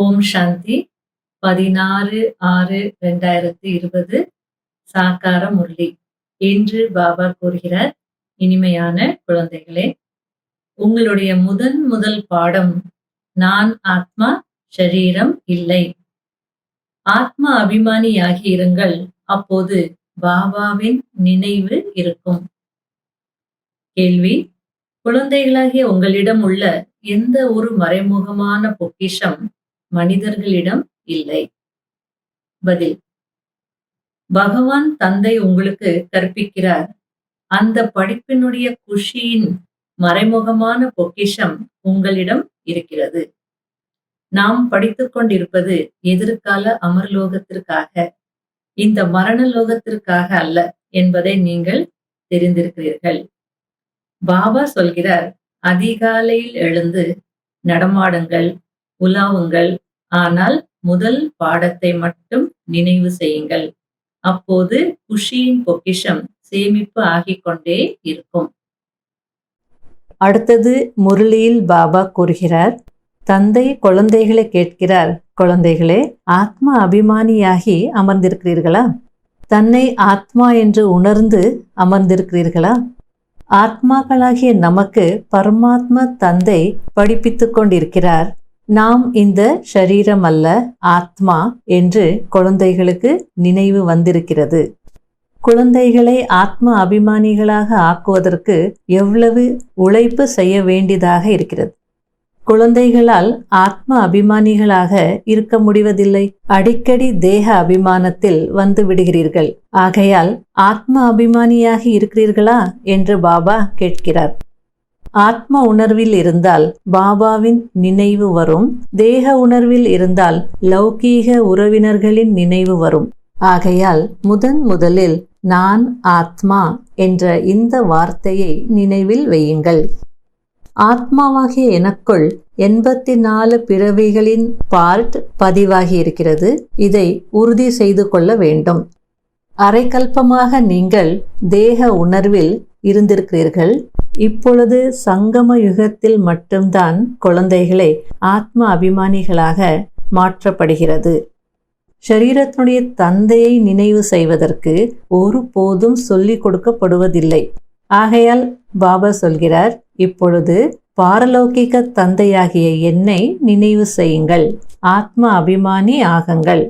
ஓம் சாந்தி 16/6/2020 சாக்கார முரளி. இன்று பாபா கூறுகிறார், இனிமையான குழந்தைகளே, உங்களுடைய முதல் பாடம் நான் ஆத்மா, ஷரீரம் இல்லை. ஆத்மா அபிமானியாகி இருங்கள், அப்போது பாபாவின் நினைவு இருக்கும். கேள்வி: குழந்தைகளாகிய உங்களிடம் உள்ள எந்த ஒரு மறைமுகமான பொக்கிஷம் மனிதர்களிடம் இல்லை. பதில்: பகவான் தந்தை உங்களுக்கு கற்பிக்கிறார். அந்த படிப்பினுடைய குஷியின் மறைமுகமான பொக்கிஷம் உங்களிடம் இருக்கிறது. நாம் படித்துக் கொண்டிருப்பது எதிர்கால அமர்லோகத்திற்காக, இந்த மரண லோகத்திற்காக அல்ல என்பதை நீங்கள் தெரிந்திருக்கிறீர்கள். பாபா சொல்கிறார், அதிகாலையில் எழுந்து நடமாடுங்கள், உலாவுங்கள், ஆனால் முதல் பாடத்தை மட்டும் நினைவு செய்யுங்கள். அப்போது குஷியின் பொக்கிஷம் சேமிப்பு ஆகிக்கொண்டே இருக்கும். அடுத்தது முரளியில் பாபா கூறுகிறார், தந்தை குழந்தைகளை கேட்கிறார், குழந்தைகளே, ஆத்மா அபிமானியாகி அமர்ந்திருக்கிறீர்களா? தன்னை ஆத்மா என்று உணர்ந்து அமர்ந்திருக்கிறீர்களா? ஆத்மாக்களாகிய நமக்கு பரமாத்மா தந்தை படிப்பித்துக் கொண்டிருக்கிறார். நாம் இந்த ஷரீரம் அல்ல, ஆத்மா என்று குழந்தைகளுக்கு நினைவு வந்திருக்கிறது. குழந்தைகளை ஆத்மா அபிமானிகளாக ஆக்குவதற்கு எவ்வளவு உழைப்பு செய்ய வேண்டியதாக இருக்கிறது. குழந்தைகளால் ஆத்மா அபிமானிகளாக இருக்க முடிவதில்லை. அடிக்கடி தேக அபிமானத்தில் வந்து விடுகிறீர்கள். ஆகையால் ஆத்மா அபிமானியாகி இருக்கிறீர்களா என்று பாபா கேட்கிறார். ஆத்ம உணர்வில் இருந்தால் பாபாவின் நினைவு வரும். தேக உணர்வில் இருந்தால் லௌகீக உறவினர்களின் நினைவு வரும். ஆகையால் முதலில் நான் ஆத்மா என்ற இந்த வார்த்தையை நினைவில் வையுங்கள். ஆத்மாவாகிய எனக்குள் 84 பிறவிகளின் பார்ட் பதிவாகி இருக்கிறது. இதை உறுதி செய்து கொள்ள வேண்டும். அரைக்கல்பமாக நீங்கள் தேக உணர்வில் இருந்திருக்கிறீர்கள். இப்பொழுது சங்கம யுகத்தில் மட்டும்தான் குழந்தைகளை ஆத்ம அபிமானிகளாக மாற்றப்படுகிறது. ஷரீரத்தினுடைய தந்தையை நினைவு செய்வதற்கு ஒருபோதும் சொல்லிக் கொடுக்கப்படுவதில்லை. ஆகையால் பாபா சொல்கிறார், இப்பொழுது பாரலௌகிக தந்தையாகிய என்னை நினைவு செய்யுங்கள், ஆத்ம அபிமானி ஆகுங்கள்.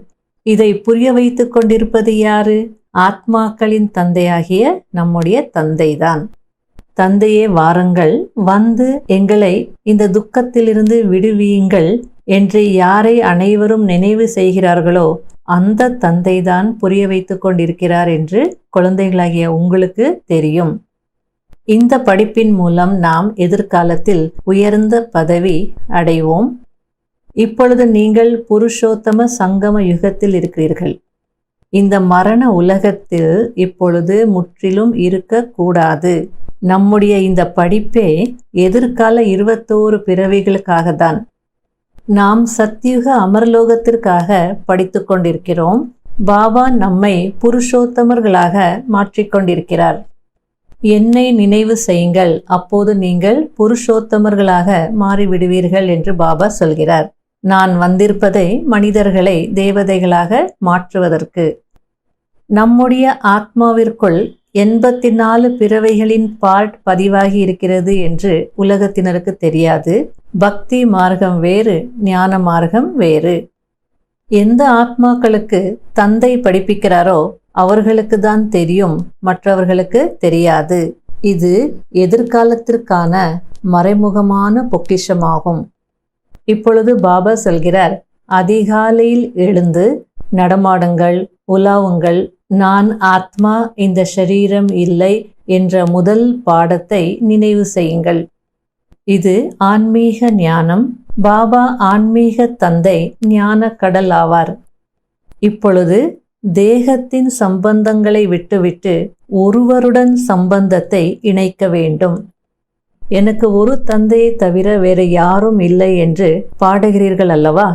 இதை புரிய வைத்துக் கொண்டிருப்பது யாரு? ஆத்மாக்களின் தந்தையாகிய நம்முடைய தந்தைதான். தந்தையே வாருங்கள், வந்து எங்களை இந்த துக்கத்திலிருந்து விடுவியுங்கள் என்று யாரை அனைவரும் நினைவு செய்கிறார்களோ அந்த தந்தைதான் புரிய வைத்துக் கொண்டிருக்கிறார் என்று குழந்தைகளாகிய உங்களுக்கு தெரியும். இந்த படிப்பின் மூலம் நாம் எதிர்காலத்தில் உயர்ந்த பதவி அடைவோம். இப்பொழுது நீங்கள் புருஷோத்தம சங்கம யுகத்தில் இருக்கிறீர்கள். இந்த மரண உலகத்தில் இப்பொழுது முற்றிலும் இருக்கக்கூடாது. நம்முடைய இந்த படிப்பே எதிர்கால 21 பிறவிகளுக்காகத்தான். நாம் சத்யுக அமர்லோகத்திற்காக படித்து கொண்டிருக்கிறோம். பாபா நம்மை புருஷோத்தமர்களாக மாற்றிக்கொண்டிருக்கிறார். என்னை நினைவு செய்யுங்கள், அப்போது நீங்கள் புருஷோத்தமர்களாக மாறிவிடுவீர்கள் என்று பாபா சொல்கிறார். நான் வந்திருப்பதை மனிதர்களை தேவதைகளாக மாற்றுவதற்கு. நம்முடைய ஆத்மாவிற்குள் 84 பிறவைகளின் பார்ட் பதிவாகி இருக்கிறது என்று உலகத்தினருக்கு தெரியாது. பக்தி மார்க்கம் வேறு, ஞான மார்க்கம் வேறு. எந்த ஆத்மாக்களுக்கு தந்தை படிப்பிக்கிறாரோ அவர்களுக்கு தான் தெரியும், மற்றவர்களுக்கு தெரியாது. இது எதிர்காலத்திற்கான மறைமுகமான பொக்கிஷமாகும். இப்பொழுது பாபா சொல்கிறார், அதிகாலையில் எழுந்து நடமாடுங்கள், உலாவுங்கள், நான் ஆத்மா, இந்த ஷரீரம் இல்லை என்ற முதல் பாடத்தை நினைவு செய்யுங்கள். இது ஆன்மீக ஞானம். பாபா ஆன்மீக தந்தை ஞான கடல் ஆவார். இப்பொழுது தேகத்தின் சம்பந்தங்களை விட்டுவிட்டு ஒருவருடன் சம்பந்தத்தை இணைக்க வேண்டும். எனக்கு ஒரு தந்தையை தவிர வேறு யாரும் இல்லை என்று பாடுகிறீர்கள் அல்லவா?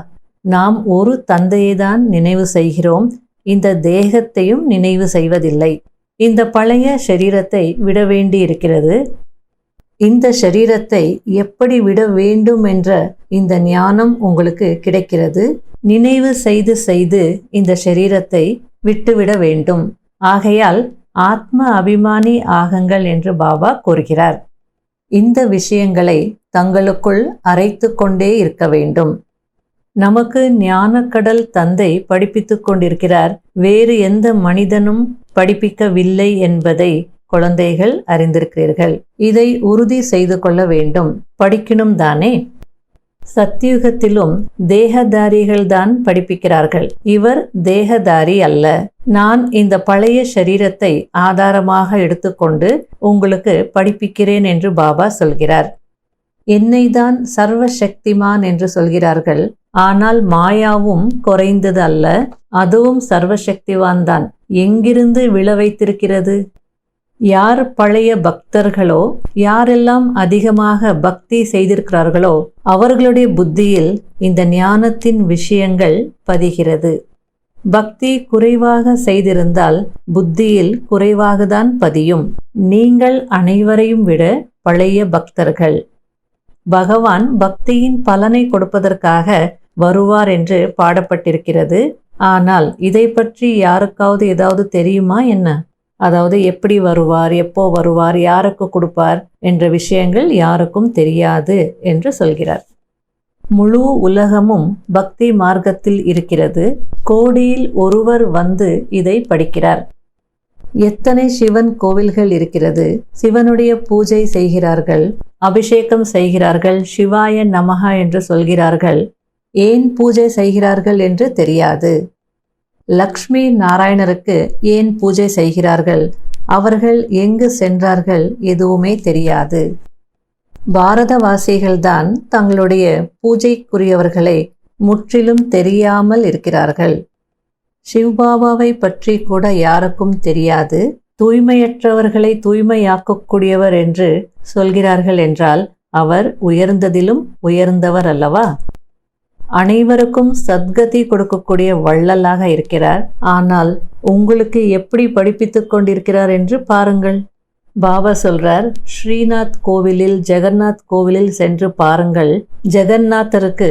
நாம் ஒரு தந்தையை தான் நினைவு செய்கிறோம். இந்த தேகத்தையும் நினைவு செய்வதில்லை. இந்த பழைய ஷரீரத்தை விட வேண்டி இருக்கிறது. இந்த சரீரத்தை எப்படி விட வேண்டும் என்ற இந்த ஞானம் உங்களுக்கு கிடைக்கிறது. நினைவு செய்து செய்து இந்த சரீரத்தை விட்டுவிட வேண்டும். ஆகையால் ஆத்ம அபிமானி ஆகுங்கள் என்று பாபா கூறுகிறார். இந்த விஷயங்களை தங்களுக்குள் அரைத்து கொண்டே இருக்க வேண்டும். நமக்கு ஞானக்கடல் தந்தை படிப்பித்துக் கொண்டிருக்கிறார். வேறு எந்த மனிதனும் படிப்பிக்கவில்லை என்பதை குழந்தைகள் அறிந்திருக்கிறீர்கள். இதை உறுதி செய்து கொள்ள வேண்டும். படிக்கணும் தானே? சத்தியுகத்திலும் தேகதாரிகள் தான் படிப்பிக்கிறார்கள். இவர் தேகதாரி அல்ல. நான் இந்த பழைய சரீரத்தை ஆதாரமாக எடுத்துக்கொண்டு உங்களுக்கு படிப்பிக்கிறேன் என்று பாபா சொல்கிறார். என்னை தான் சர்வசக்திமான் என்று சொல்கிறார்கள். ஆனால் மாயாவும் குறைந்தது அல்ல, அதுவும் சர்வசக்திவான் தான். எங்கிருந்து விழ வைத்திருக்கிறது? யார் பழைய பக்தர்களோ, யாரெல்லாம் அதிகமாக பக்தி செய்திருக்கிறார்களோ அவர்களுடைய புத்தியில் இந்த ஞானத்தின் விஷயங்கள் பதிகிறது. பக்தி குறைவாக செய்திருந்தால் புத்தியில் குறைவாகத்தான் பதியும். நீங்கள் அனைவரையும் விட பழைய பக்தர்கள். பகவான் பக்தியின் பலனை கொடுப்பதற்காக வருவார் என்று பாடப்பட்டிருக்கிறது. ஆனால் இதை பற்றி யாருக்காவது ஏதாவது தெரியுமா என்ன? அதாவது எப்படி வருவார், எப்போ வருவார், யாருக்கு கொடுப்பார் என்ற விஷயங்கள் யாருக்கும் தெரியாது என்று சொல்கிறார். முழு உலகமும் பக்தி மார்க்கத்தில் இருக்கிறது. கோடியில் ஒருவர் வந்து இதை படிக்கிறார். எத்தனை சிவன் கோவில்கள் இருக்கிறது. சிவனுடைய பூஜை செய்கிறார்கள், அபிஷேகம் செய்கிறார்கள், சிவாய நமஹா என்று சொல்கிறார்கள். ஏன் பூஜை செய்கிறார்கள் என்று தெரியாது. லக்ஷ்மி நாராயணருக்கு ஏன் பூஜை செய்கிறார்கள், அவர்கள் எங்கு சென்றார்கள் எதுவுமே தெரியாது. பாரதவாசிகள்தான் தங்களுடைய பூஜைக்குரியவர்களை முற்றிலும் தெரியாமல் இருக்கிறார்கள். சிவபாபாவை பற்றி கூட யாருக்கும் தெரியாது. தூய்மையற்றவர்களை தூய்மையாக்கக்கூடியவர் என்று சொல்கிறார்கள் என்றால் அவர் உயர்ந்ததிலும் உயர்ந்தவர் அல்லவா? அனைவருக்கும் சத்கதி கொடுக்கக்கூடிய வள்ளலாக இருக்கிறார். ஆனால் உங்களுக்கு எப்படி படிப்பித்துக் கொண்டிருக்கிறார் என்று பாருங்கள். பாபா சொல்றார், ஸ்ரீநாத் கோவிலில், ஜெகநாத் கோவிலில் சென்று பாருங்கள். ஜெகநாதருக்கு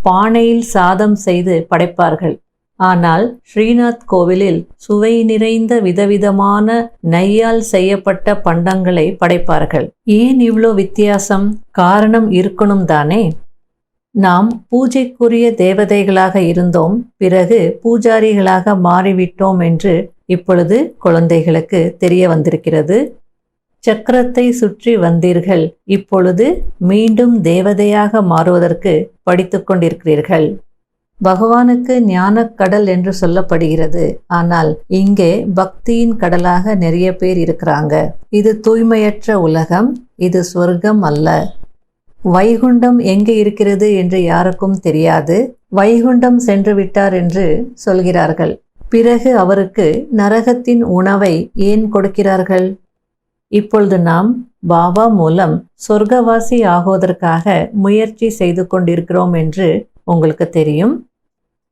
பானையில் சாதம் செய்து படைப்பார்கள். ஆனால் ஸ்ரீநாத் கோவிலில் சுவை நிறைந்த விதவிதமான நெய்யால் செய்யப்பட்ட பண்டங்களை படைப்பார்கள். ஏன் இவ்வளோ வித்தியாசம்? காரணம் இருக்கணும் தானே? நாம் பூஜைக்குரிய தேவதைகளாக இருந்தோம், பிறகு பூஜாரிகளாக மாறிவிட்டோம் என்று இப்பொழுது குழந்தைகளுக்கு தெரிய வந்திருக்கிறது. சக்கரத்தை சுற்றி வந்தீர்கள், இப்பொழுது மீண்டும் தேவதையாக மாறுவதற்கு படித்து கொண்டிருக்கிறீர்கள். பகவானுக்கு ஞானக்கடல் என்று சொல்லப்படுகிறது. ஆனால் இங்கே பக்தியின் கடலாக நிறைய பேர் இருக்கிறாங்க. இது தூய்மையற்ற உலகம், இது சொர்க்கம் அல்ல. வைகுண்டம் எங்கே இருக்கிறது என்று யாருக்கும் தெரியாது. வைகுண்டம் சென்று விட்டார் என்று சொல்கிறார்கள். பிறகு அவருக்கு நரகத்தின் உணவை ஏன் கொடுக்கிறார்கள்? இப்பொழுது நாம் பாபா மூலம் சொர்க்கவாசி ஆகுவதற்காக முயற்சி செய்து கொண்டிருக்கிறோம் என்று உங்களுக்கு தெரியும்.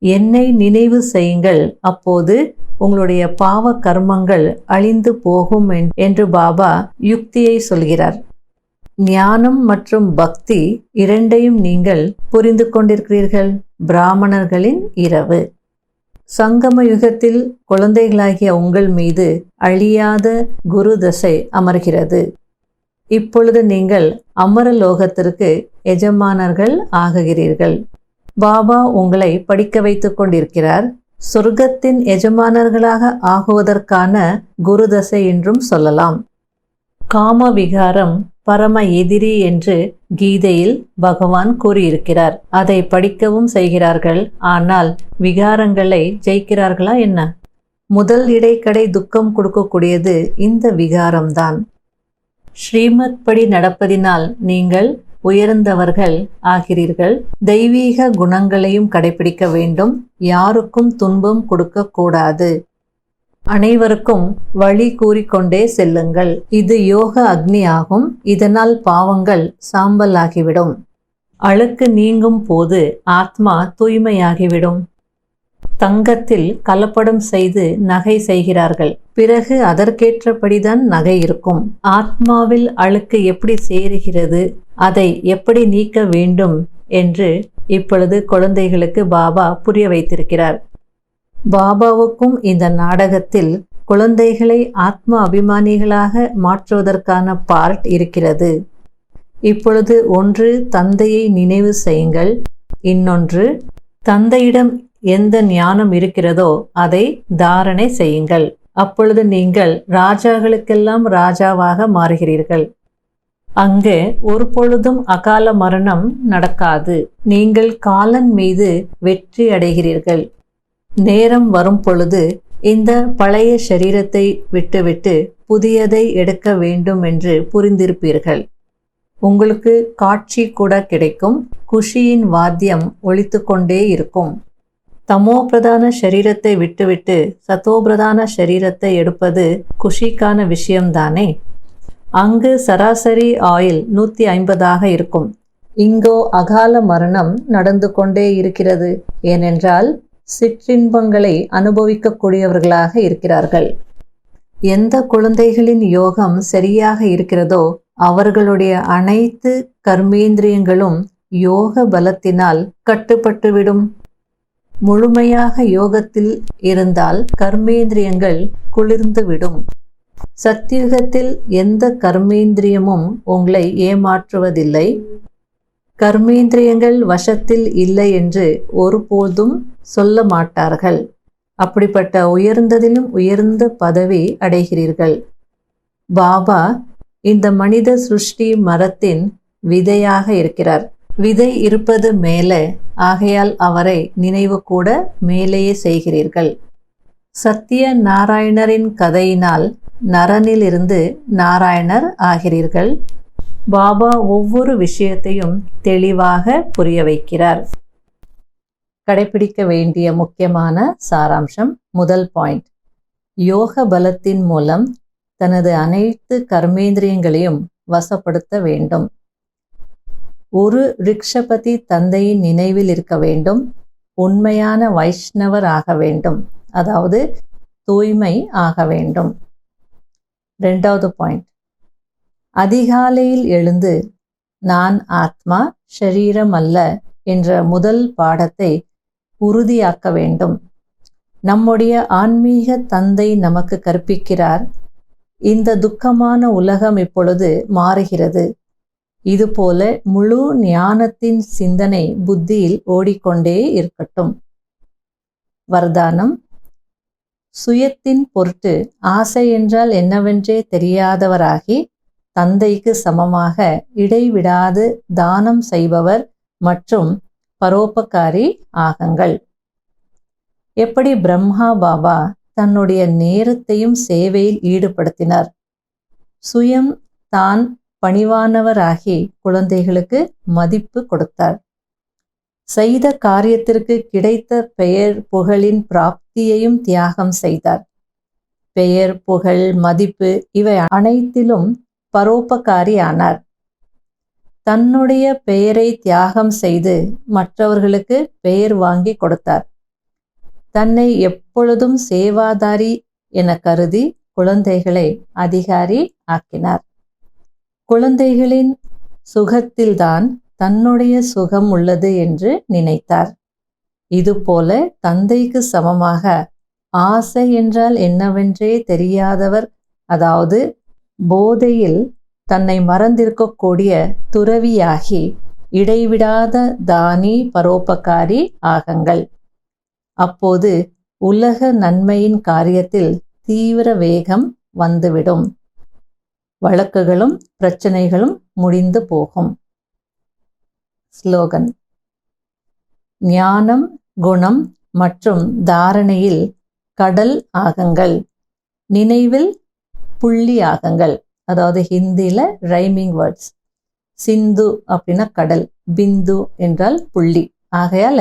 என்னை நினைவு செய்யுங்கள், அப்போது உங்களுடைய பாவ கர்மங்கள் அழிந்து போகும் என்று பாபா யுக்தியை சொல்கிறார். ஞானம் மற்றும் பக்தி இரண்டையும் நீங்கள் புரிந்து கொண்டிருக்கிறீர்கள். பிராமணர்களின் இரவு. சங்கம யுகத்தில் குழந்தைகளாகிய உங்கள் மீது அழியாத குரு தசை அமர்கிறது. இப்பொழுது நீங்கள் அமரலோகத்திற்கு எஜமானர்கள் ஆகுகிறீர்கள். பாபா உங்களை படிக்க வைத்துக் கொண்டிருக்கிறார். சொர்க்கத்தின் எஜமானர்களாக ஆகுவதற்கான குரு தசை என்றும் சொல்லலாம். காம விகாரம் பரம எதிரி என்று கீதையில் பகவான் கூறியிருக்கிறார். அதை படிக்கவும் செய்கிறார்கள். ஆனால் விகாரங்களை ஜெயிக்கிறார்களா என்ன? முதல் இடைக்கடை துக்கம் கொடுக்கக்கூடியது இந்த விகாரம்தான். ஸ்ரீமத் படி நடப்பதினால் நீங்கள் உயர்ந்தவர்கள் ஆகிறீர்கள். தெய்வீக குணங்களையும் கடைபிடிக்க வேண்டும். யாருக்கும் துன்பம் கொடுக்க கூடாது. அனைவருக்கும் வழி கூறிக்கொண்டே செல்லுங்கள். இது யோக அக்னி ஆகும். இதனால் பாவங்கள் சாம்பல் ஆகிவிடும். அழுக்கு நீங்கும் போது ஆத்மா தூய்மையாகிவிடும். தங்கத்தில் கலப்படம் செய்து நகை செய்கிறார்கள். பிறகு அதற்கேற்றபடிதான் நகை இருக்கும். ஆத்மாவில் அழுக்கு எப்படி சேருகிறது, அதை எப்படி நீக்க வேண்டும் என்று இப்பொழுது குழந்தைகளுக்கு பாபா புரிய வைத்திருக்கிறார். பாபாவுக்கும் இந்த நாடகத்தில் குழந்தைகளை ஆத்ம அபிமானிகளாக மாற்றுவதற்கான பார்ட் இருக்கிறது. இப்பொழுது ஒன்று தந்தையை நினைவு செய்யுங்கள், இன்னொன்று தந்தையிடம் எந்த ஞானம் இருக்கிறதோ அதை தாரணை செய்யுங்கள். அப்பொழுது நீங்கள் ராஜாக்களுக்கெல்லாம் ராஜாவாக மாறுகிறீர்கள். அங்கே ஒரு பொழுதும் அகால மரணம் நடக்காது. நீங்கள் காலன் மீது வெற்றி அடைகிறீர்கள். நேரம் வரும் பொழுது இந்த பழைய சரீரத்தை விட்டுவிட்டு புதியதை எடுக்க வேண்டும் என்று புரிந்திருப்பீர்கள். உங்களுக்கு காட்சி கூட கிடைக்கும். குஷியின் வாத்தியம் ஒலித்து கொண்டே இருக்கும். தமோ பிரதான சரீரத்தை விட்டுவிட்டு சத்தோபிரதான சரீரத்தை எடுப்பது குஷிக்கான விஷயம்தானே. அங்கு சராசரி ஆயுள் 150 இருக்கும். இங்கோ அகால மரணம் நடந்து கொண்டே இருக்கிறது. ஏனென்றால் சிற்றின்பங்களை அனுபவிக்கக்கூடியவர்களாக இருக்கிறார்கள். எந்த குழந்தைகளின் யோகம் சரியாக இருக்கிறதோ அவர்களுடைய அனைத்து கர்மேந்திரியங்களும் யோக பலத்தினால் கட்டுப்பட்டுவிடும். முழுமையாக யோகத்தில் இருந்தால் கர்மேந்திரியங்கள் குளிர்ந்துவிடும். சத்தியுகத்தில் எந்த கர்மேந்திரியமும் உங்களை ஏமாற்றுவதில்லை. கர்மேந்திரியங்கள் வசத்தில் இல்லை என்று ஒருபோதும் சொல்ல மாட்டார்கள். அப்படிப்பட்ட உயர்ந்ததிலும் உயர்ந்த பதவி அடைகிறீர்கள். பாபா இந்த மனித சிருஷ்டி மரத்தின் விதையாக இருக்கிறார். விதை இருப்பது மேலே, ஆகையால் அவரை நினைவு கூட மேலேயே செய்கிறீர்கள். சத்திய நாராயணரின் கதையினால் நரனிலிருந்து நாராயணர் ஆகிறீர்கள். பாபா ஒவ்வொரு விஷயத்தையும் தெளிவாக புரிய வைக்கிறார். கடைபிடிக்க வேண்டிய முக்கியமான சாராம்சம். முதல் பாயிண்ட், யோக பலத்தின் மூலம் தனது அனைத்து கர்மேந்திரியங்களையும் வசப்படுத்த வேண்டும். ஒரு ரிக்ஷபதி தந்தையின் நினைவில் இருக்க வேண்டும். உண்மையான வைஷ்ணவர் ஆக வேண்டும், அதாவது தூய்மை ஆக வேண்டும். 2வது பாயிண்ட், அதிகாலையில் எழுந்து நான் ஆத்மா ஷரீரம் அல்ல என்ற முதல் பாடத்தை உறுதியாக்க வேண்டும். நம்முடைய ஆன்மீக தந்தை நமக்கு கற்பிக்கிறார், இந்த துக்கமான உலகம் இப்பொழுது மாறுகிறது. இதுபோல முழு ஞானத்தின் சிந்தனை புத்தியில் ஓடிக்கொண்டே இருக்கட்டும். வர்தானம், சுயத்தின் பொருட்டு ஆசை என்றால் என்னவென்றே தெரியாதவராகி தந்தைக்கு சமமாக இடைவிடாது தானம் செய்பவர் மற்றும் பரோபகாரி ஆகுங்கள். எப்படி பிரம்மா பாபா தன்னுடைய நேரத்தையும் சேவையில் ஈடுபடுத்தினார். சுயம் தான் பணிவானவராகி குழந்தைகளுக்கு மதிப்பு கொடுத்தார். செய்த காரியத்திற்கு கிடைத்த பெயர் புகழின் பிராப்தியையும் தியாகம் செய்தார். பெயர் புகழ் மதிப்பு இவை அனைத்திலும் பரோபகாரி ஆனார். தன்னுடைய பெயரை தியாகம் செய்து மற்றவர்களுக்கு பெயர் வாங்கி கொடுத்தார். தன்னை எப்பொழுதும் சேவாதாரி என கருதி குழந்தைகளை அதிகாரி ஆக்கினார். குழந்தைகளின் சுகத்தில்தான் தன்னுடைய சுகம் உள்ளது என்று நினைத்தார். இதுபோல தந்தைக்கு சமமாக ஆசை என்றால் என்னவென்றே தெரியாதவர், அதாவது போதையில் தன்னை மறந்திருக்கக்கூடிய துறவியாகி இடைவிடாத தானி பரோபகாரி ஆகுங்கள். அப்போது உலக நன்மையின் காரியத்தில் தீவிர வேகம் வந்துவிடும். வழக்குகளும் பிரச்சனைகளும் முடிந்து போகும். ஸ்லோகன், ஞானம், குணம் மற்றும் தாரணையில் கடல் ஆகுங்கள். நினைவில் புள்ளி ஆகுங்கள். அதாவது ஹிந்தியில ரைமிங் வேர்ட்ஸ். சிந்து அப்படின்னா கடல், பிந்து என்றால் புள்ளி. ஆகையால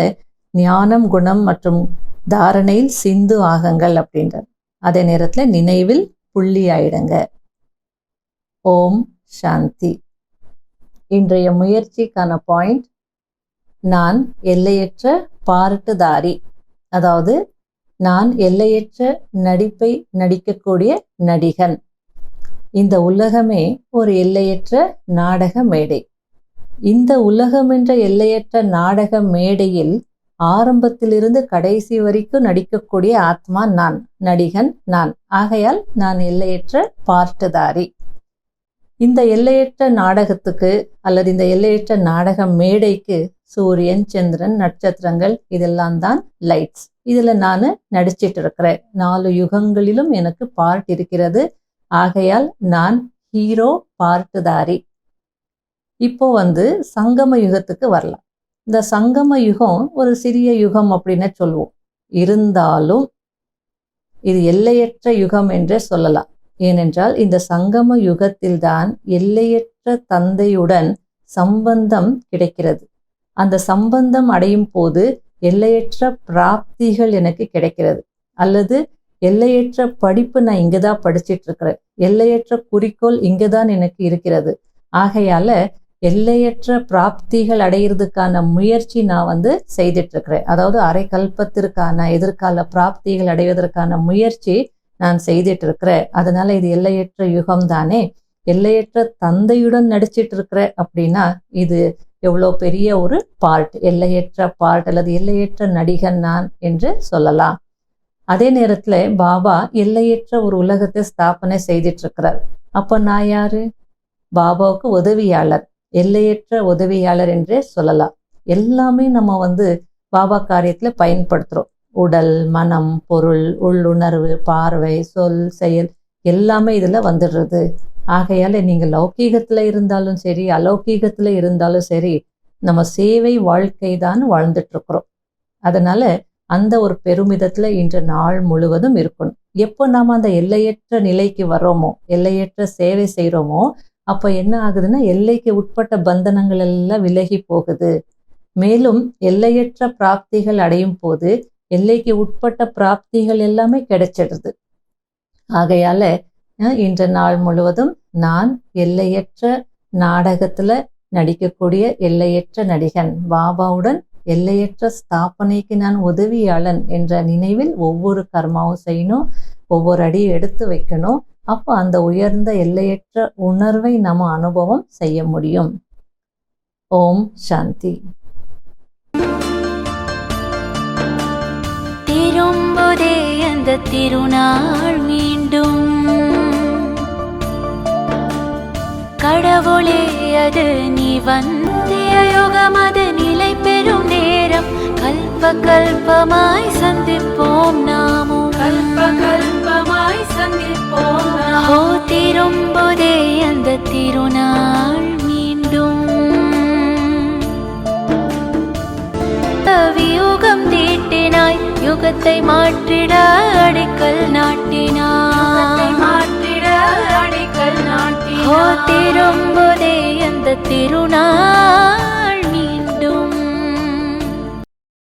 ஞானம், குணம் மற்றும் தாரணையில் சிந்து ஆகுங்கள் அப்படின்றார். அதே நேரத்தில் நினைவில் புள்ளி ஆயிடுங்க. ஓம் சாந்தி. இன்றைய முயற்சிக்கான பாயிண்ட், நான் எல்லையற்ற பாராட்டுதாரி. அதாவது நான் எல்லையற்ற நடிப்பை நடிக்கக்கூடிய நடிகன். இந்த உலகமே ஒரு எல்லையற்ற நாடக மேடை. இந்த உலகம் என்ற எல்லையற்ற நாடக மேடையில் ஆரம்பத்திலிருந்து கடைசி வரைக்கும் நடிக்கக்கூடிய ஆத்மா நான், நடிகன் நான். ஆகையால் நான் எல்லையற்ற பாட்டுதாரி. இந்த எல்லையற்ற நாடகத்துக்கு அல்லது இந்த எல்லையற்ற நாடக மேடைக்கு சூரியன், சந்திரன், நட்சத்திரங்கள் இதெல்லாம் தான் லைட்ஸ். இதுல நான் நடிச்சிட்டு இருக்கிறேன். 4 யுகங்களிலும் எனக்கு பார்ட் இருக்கிறது. ஆகையால் நான் ஹீரோ பார்ட்டுதாரி. இப்போ சங்கம யுகத்துக்கு வரலாம். இந்த சங்கம யுகம் ஒரு சிறிய யுகம் அப்படின்னு சொல்லுவோம். இருந்தாலும் இது எல்லையற்ற யுகம் என்றே சொல்லலாம். ஏனென்றால் இந்த சங்கம யுகத்தில்தான் எல்லையற்ற தந்தையுடன் சம்பந்தம் கிடைக்கிறது. அந்த சம்பந்தம் அடையும் போது எல்லையற்ற பிராப்திகள் எனக்கு கிடைக்கிறது. அல்லது எல்லையற்ற படிப்பு நான் இங்கதான் படிச்சிட்டு இருக்கிறேன், எல்லையற்ற குறிக்கோள் இங்கதான் எனக்கு இருக்கிறது. ஆகையால எல்லையற்ற பிராப்திகள் அடையிறதுக்கான முயற்சி நான் செய்துட்டு இருக்கிறேன். அதாவது அரை கல்பத்திற்கான எதிர்கால பிராப்திகள் அடைவதற்கான முயற்சி நான் செய்துட்டு இருக்கிறேன். அதனால இது எல்லையற்ற யுகம் தானே. எல்லையற்ற தந்தையுடன் நடிச்சிட்டு இருக்கிற அப்படின்னா இது எவ்வளோ பெரிய ஒரு பார்ட், எல்லையற்ற பார்ட் அல்லது எல்லையற்ற நடிகன் நான் என்று சொல்லலாம். அதே நேரத்துல பாபா எல்லையற்ற ஒரு உலகத்தை ஸ்தாபனை செய்துட்டு இருக்கிறார். அப்ப நான் யாரு? பாபாவுக்கு உதவியாளர், எல்லையற்ற உதவியாளர் என்றே சொல்லலாம். எல்லாமே நம்ம பாபா காரியத்துல பயன்படுத்துறோம். உடல், மனம், பொருள், உள்ளுணர்வு, பார்வை, சொல், செயல் எல்லாமே இதுல வந்துடுறது. ஆகையால நீங்க லௌகீகத்துல இருந்தாலும் சரி, அலௌகீகத்துல இருந்தாலும் சரி, நம்ம சேவை வாழ்க்கை தான் வாழ்ந்துட்டு இருக்கிறோம். அதனால அந்த ஒரு பெருமிதத்துல இன்று நாள் முழுவதும் இருக்கணும். எப்போ நாம அந்த எல்லையற்ற நிலைக்கு வர்றோமோ, எல்லையற்ற சேவை செய்யறோமோ, அப்ப என்ன ஆகுதுன்னா எல்லைக்கு உட்பட்ட பந்தனங்கள் எல்லாம் விலகி போகுது. மேலும் எல்லையற்ற பிராப்திகள் அடையும் போது எல்லைக்கு உட்பட்ட பிராப்திகள் எல்லாமே கிடைச்சிடுது. ஆகையால இன்று நாள் முழுவதும் நான் எல்லையற்ற நாடகத்துல நடிக்கக்கூடிய எல்லையற்ற நடிகன், பாபாவுடன் எல்லையற்ற ஸ்தாபனைக்கு நான் உதவியாளன் என்ற நினைவில் ஒவ்வொரு கர்மாவும் செய்யணும், ஒவ்வொரு அடியும் எடுத்து வைக்கணும். அப்போ அந்த உயர்ந்த எல்லையற்ற உணர்வை நம்ம அனுபவம் செய்ய முடியும். ஓம் சாந்தி. திரும்புதே அந்த திருநாள் மீண்டும், கடவுளே அது நீ வந்திய யுகம், அது நிலை பெறும் நேரம். கல்ப கல்பமாய் சந்திப்போம் நாமும், கல்ப கல்பமாய் சந்திப்போம். ஓ திரும்புதே அந்த திருநாள் மீண்டும், யுகம் தீட்டினாய், யுகத்தை மாற்றிட அடிக்கல் நாட்டினாய், மாற்றிட அடிக்கல் நாட்டினாய். ஓ திரும்புதே அந்த திருநாள்